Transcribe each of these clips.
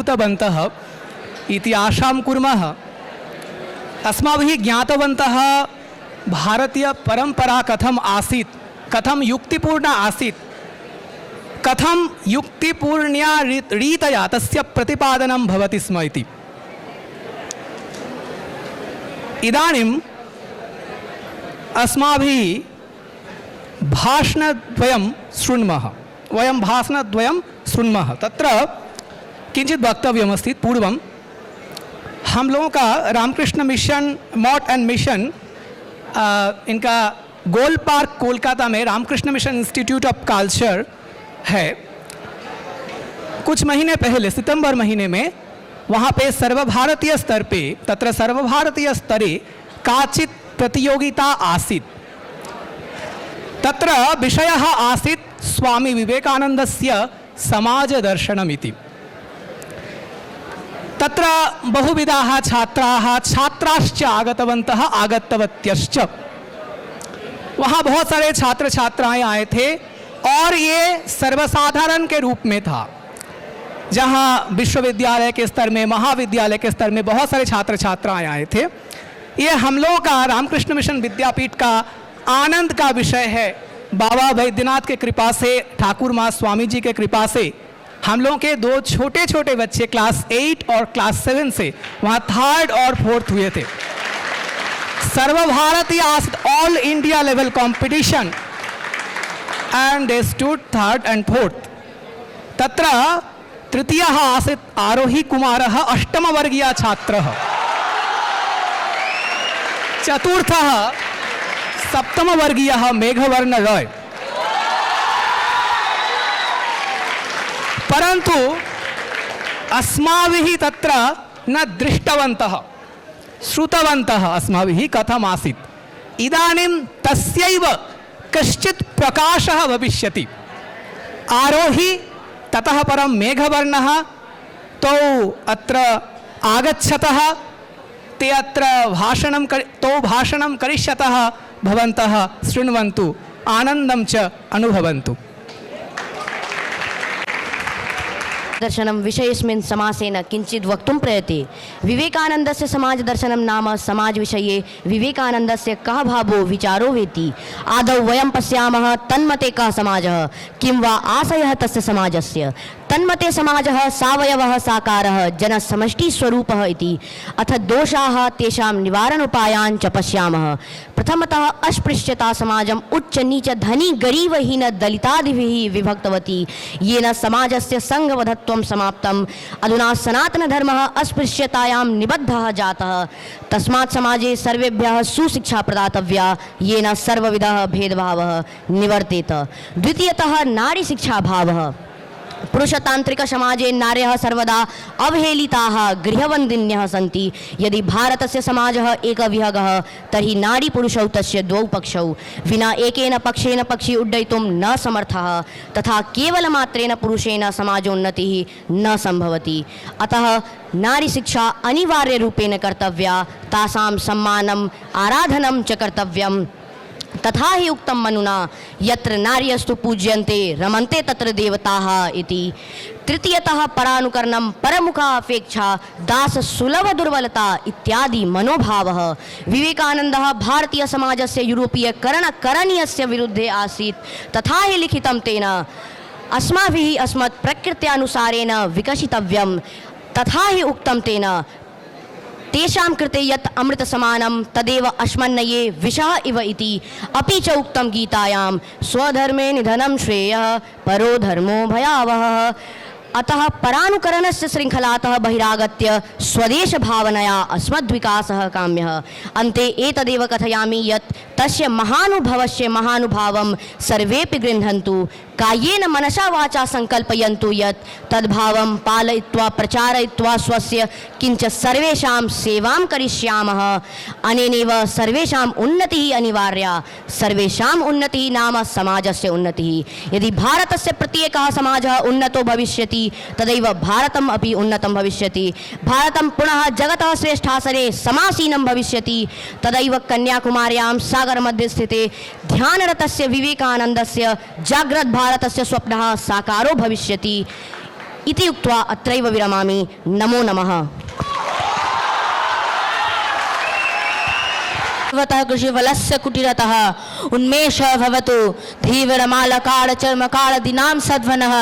स्वीकृतवन्तः इति आशां कुर्मः। अस्माभिः ज्ञातवन्तः भारतीयपरम्परा कथम् आसीत्, कथं युक्तिपूर्णा आसीत्, कथं युक्तिपूर्ण्या रीतया तस्य प्रतिपादनं भवति स्म इति। इदानीम् अस्माभिः भाषणद्वयं शृण्मः, वयं भाषणद्वयं शृण्मः। तत्र किंचित वक्तव्यमस्ति। पूर्वं हम लोगों का Ramakrishna mission Math and mission, इनका गोल पार्क कोलकाता में Ramakrishna mission institute of culture है। कुछ महीने पहले सितंबर महीने में वहाँ पे सर्वभारतीय स्तर पे, तत्र सर्वभारतीय स्तरे काचित् प्रतियोगिता आसीत्। तत्र विषयः आसीत् स्वामी विवेकानन्दस्य समाजदर्शनमिति। तत्र बहुविधाः छात्राः छात्राश्च आगतवन्तः आगतवत्यश्च। वहाँ बहुत सारे छात्र छात्राएं आए थे और ये सर्वसाधारण के रूप में था, जहाँ विश्वविद्यालय के स्तर में, महाविद्यालय के स्तर में बहुत सारे छात्र छात्राएं आए थे। ये हम लोगों का रामकृष्ण मिशन विद्यापीठ का आनंद का विषय है। बाबा वैद्यनाथ के कृपा से, ठाकुर माँ स्वामी जी के कृपा से हम लोगों के दो छोटे छोटे बच्चे क्लास 8 और क्लास 7 से वहाँ 3rd और 4th हुए थे। सर्वभारतीय all India level competition and they stood 3rd and 4th। तत्र तृतीयः आसीत् आरोही कुमारः, अष्टमवर्गीयः छात्रः। चतुर्थः सप्तमवर्गीयः मेघवर्ण रॉय। परंतु अस्माभिः तत्र न दृष्टवन्तः, श्रुतवन्तः अस्माभिः कथम् आसीत्। इदानीं तस्यैव कश्चित् प्रकाशः भविष्यति। आरोही ततः परं मेघवर्णः तौ अत्र आगच्छतः, ते अत्र भाषणं करिष्यतः। भवन्तः शृण्वन्तु, आनन्दं च अनुभवन्तु। दर्शनं विषयेऽस्मिन् समासेन किञ्चित् वक्तुं प्रयते। विवेकानन्दस्य समाजदर्शनं नाम समाजविषये विवेकानन्दस्य कः भावो विचारो वेति। आदौ वयं पश्यामः तन्मते कः समाजः, किं वा आशयः तस्य समाजस्य। तन्मते समाजः सावयवः साकारः जनसमष्टिस्वरूपः इति। अथ दोषाः तेषां निवारणोपायान् च पश्यामः। प्रथमतः अस्पृश्यता समाजम् उच्च नीच धनी गरीबहीन दलितादिभिः विभक्तवती, येन समाजस्य संघबद्धत्वं समाप्तम्। अधुना सनातनधर्मः अस्पृश्यतायां निबद्धः जातः। तस्मात् समाजे सर्वेभ्यः सुशिक्षा प्रदातव्या, येन सर्वविधः भेदभावः निवर्तेत। द्वितीयतः नारी शिक्षा भावः। पुरुषतांत्रिक समाजे नार्यः सर्वदा अवहेलिताः गृहबन्दिन्यः सन्ति। यदि भारतस्य समाजः एकविहगः तर्हि नारी पुरुषौ तस्य द्वौ पक्षौ विना एकेन पक्षेन पक्षी उड्डयितुं न समर्थः। तथा केवलमात्रेण पुरुषेण समाजोन्नतिः न संभवति। अतः नारी शिक्षा अनिवार्यरूपेण कर्तव्या, तासां सम्मानम् आराधनं च कर्तव्यम्। तथा ही उक्तं मनुना यत्र नार्यस्तु पूज्यन्ते रमन्ते तत्र देवताः इति। तृतीयतः परानुकरणं, परमुखा अपेक्षा, दास सुलभ दुर्बलता इत्यादि मनोभावः। विवेकानन्दः भारतीय समाजस्य यूरोपीयकरण करणीयस्य विरुद्धे आसीत्। तथा ही लिखितं तेन, अस्माभिः अस्मत् प्रकृत्यानुसारेण विकसितव्यं। तथा ही उक्तं तेन, तेषां कृते यत् अमृत समानं तदेव अस्मन्नये विषः इव इति। अपि च उक्तं गीतायां, स्वधर्मे निधनं श्रेयः परो धर्मो भयावहः। अतः परानुकरणस्य शृङ्खलातः बहिरागत्य स्वदेश भावनया अस्मद्विकासः काम्यः। अन्ते एतदेव कथयामि यत् तस्य महानुभवस्य महानुभावं सर्वेपि गृह्णन्तु, कायेन मनसा वाचा संकल्पयन्तु यत् तद्भावं पालयित्वा प्रचारयित्वा स्वस्य किञ्च सर्वेषां सेवां करिष्यामः। अनेनैव सर्वेषाम् उन्नतिः अनिवार्या। सर्वेषाम् उन्नतिः नाम समाजस्य उन्नतिः। यदि भारतस्य प्रत्येकः समाजः उन्नतो भविष्यति तदैव भारतम् अपि उन्नतं भविष्यति। भारतं पुनः जगतः श्रेष्ठासने समासीनं भविष्यति। तदैव कन्याकुमार्यां सागरमध्ये स्थिते ध्यानरतस्य विवेकानन्दस्य जाग्रत् भारतस्य स्वप्नः साकारो भविष्यति। इति उक्त्वा अत्रैव विरमामि। नमो नमः। कृषिवलस्य कुटीरतः उन्मेषः भवतु धीवरमालकार चर्मकार दिनां सद्वनः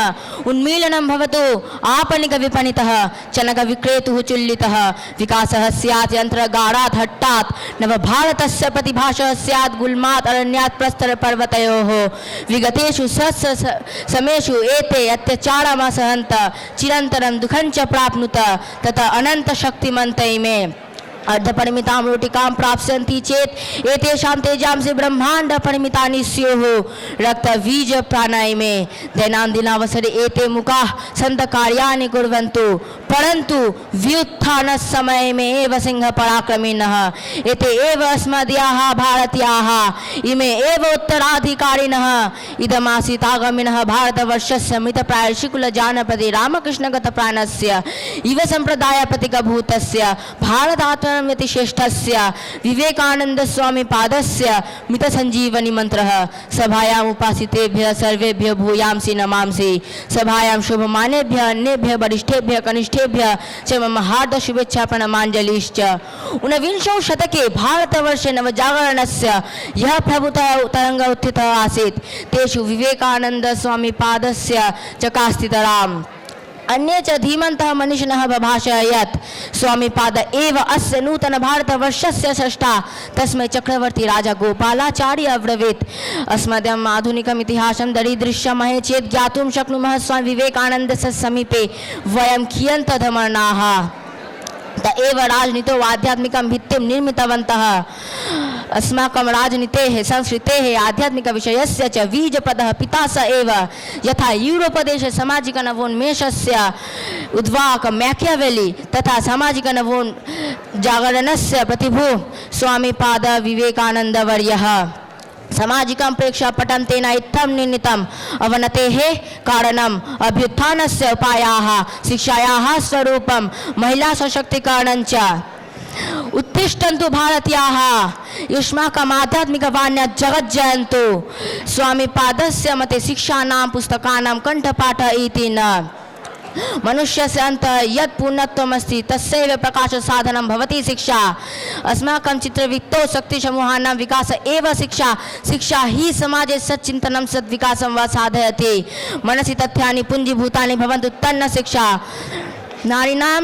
उन्मीलनं भवतु आपनिक विपणितः चनक विक्रेतुः चुल्लितः विकासः स्यात् यन्त्रगारात् हट्टात् नवभारतस्य प्रतिभाषः स्यात् गुल्मात् अरण्यात् प्रस्तर पर्वतयोः विगतेषु समेषु एते अत्याचारमसहन्त चिरन्तरं दुःखं च प्राप्नुत ततः अनन्तशक्तिमन्तै मे अर्धपरिमितां रोटिकां प्राप्स्यन्ति चेत् एतेषां तेजांसि ब्रह्माण्ड परिमितानि स्युः रक्तबीज प्राणायामे दैनन्दिनावसरे एते मुखाः सन्तकार्याणि कुर्वन्तु परन्तु व्युत्थानसमये में एव सिंहपराक्रमिणः एते एव अस्मदीयाः भारतीयाः इमे एव उत्तराधिकारिणः इदमासीतागमिनः भारतवर्षस्य मृतप्रायशिकुलजानपदे रामकृष्णगतप्राणस्य इव सम्प्रदायप्रतीकभूतस्य भारतात् श्रेष्ठस्य विवेकानंद स्वामी पादस्य मित संजीवनी मंत्रः सभायाम् उपासितेभ्यः सर्वेभ्यः भूयांसि नमांसि सभायां शुभमानेभ्यः अन्येभ्यः वरिष्ठेभ्यः कनिष्ठेभ्यः च मम हार्द शुभेच्छा प्रणमाञ्जलिश्च। ऊनविंशे शतके भारतवर्षे नवजागरणस्य यः प्रभुतः तरंग उत्थितः आसीत् तेषु विवेकानंद स्वामी पादस्य च कास्तितराम् अन्ये च धीमन्तः मनीषिणः बभाषः यत् स्वामीपाद एव अस्य नूतन भारतवर्षस्य स्रष्टा तस्मै चक्रवर्ती राजा गोपालाचार्य अब्रवीत् अस्मदीयम् आधुनिकम् इतिहासं दरीदृश्यमहे चेत् ज्ञातुं शक्नुमः स्वामी विवेकानन्दस्य समीपे वयं कियन्तधमर्णाः त एव राजनीतौ आध्यात्मिकं भित्तिं निर्मितवन्तः अस्माकं राजनीतेः संस्कृतेः आध्यात्मिकविषयस्य च बीजपदः पिता स एव यथा यूरोपदेशे सामाजिकनवोन्मेषस्य उद्वाहक मैकियावेली तथा सामाजिकनवोन्जागरणस्य प्रतिभूः स्वामीपाद विवेकानन्दवर्यः सामाजिकं प्रेक्ष्य पठन्तेन इत्थं निर्णीतम् अवनतेः कारणम् अभ्युत्थानस्य उपायाः शिक्षायाः स्वरूपं महिला सशक्तीकरणं च उत्तिष्ठन्तु भारतीयाः युष्माकम् आध्यात्मिकवाण्या जगज्जयन्तु स्वामीपादस्य मते शिक्षानां पुस्तकानां कण्ठपाठ इति न मनुष्यस्य अन्तः यत् पूर्णत्वमस्ति तस्यैव प्रकाशसाधनं भवति शिक्षा अस्माकं चित्रवित्तौ शक्तिसमूहानां विकास एव शिक्षा शिक्षा हि समाजे सच्चिन्तनं सद्विकासं वा साधयति मनसि तथ्यानि पुञ्जीभूतानि भवन्तु तन्न शिक्षा नारीणां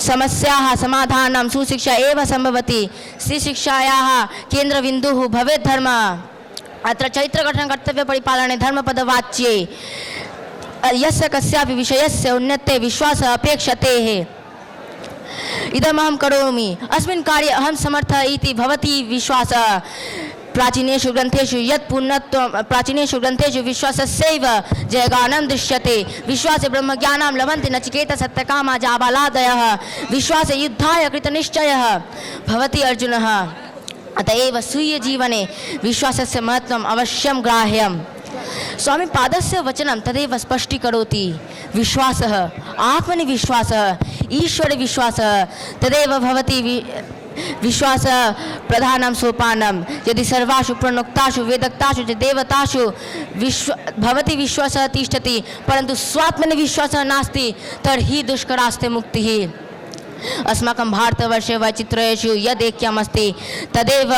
समस्याः समाधानं सुशिक्षा एव सम्भवति स्त्रीशिक्षायाः केन्द्रबिन्दुः भवेत् धर्मः अत्र चरित्रगठनं कर्तव्यपरिपालने धर्मपदवाच्ये यस्य कस्यापि विषयस्य उन्नते विश्वासः अपेक्षते इदमहं करोमि अस्मिन् कार्ये अहं समर्थः इति भवति विश्वासः प्राचीनेषु ग्रन्थेषु यत् पूर्णत्वं प्राचीनेषु ग्रन्थेषु विश्वासस्यैव जयगानं दृश्यते विश्वासे ब्रह्मज्ञानं लभन्ते नचिकेत सत्यकामा जाबालादयः विश्वासे युद्धाय कृतनिश्चयः भवति अर्जुनः अत एव स्वीयजीवने विश्वासस्य महत्त्वम् अवश्यं ग्राह्यम् स्वामी पादस्य वचनं तदेव स्पष्टीकरोति विश्वासः आत्मनि विश्वासः ईश्वरे विश्वासः तदेव भवति विश्वासः प्रधानं सोपानं यदि सर्वासु प्रणोक्तासु वेदोक्तासु च देवतासु भवति विश्वासः तिष्ठति परन्तु स्वात्मनि विश्वासः नास्ति तर्हि दुष्करास्ते मुक्तिः अस्माकं भारतवर्षे वैचित्र्येषु यदेक्यमस्ति तदेव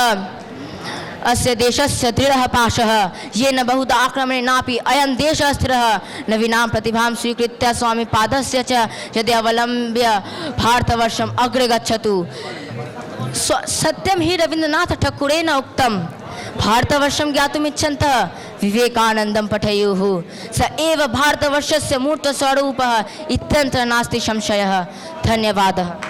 अस्य देशस्य दृढः पाशः येन बहुधा आक्रमणेनापि अयं देशः स्थिरः नवीनां प्रतिभां स्वीकृत्य स्वामीपादस्य च यदि अवलम्ब्य भारतवर्षम् अग्रे गच्छतु सत्यं हि रवीन्द्रनाथ ठाकुरेण उक्तं भारतवर्षं ज्ञातुमिच्छन्तः विवेकानन्दं पठेयुः स एव भारतवर्षस्य मूर्तस्वरूपः इत्यत्र नास्ति संशयः। धन्यवादः।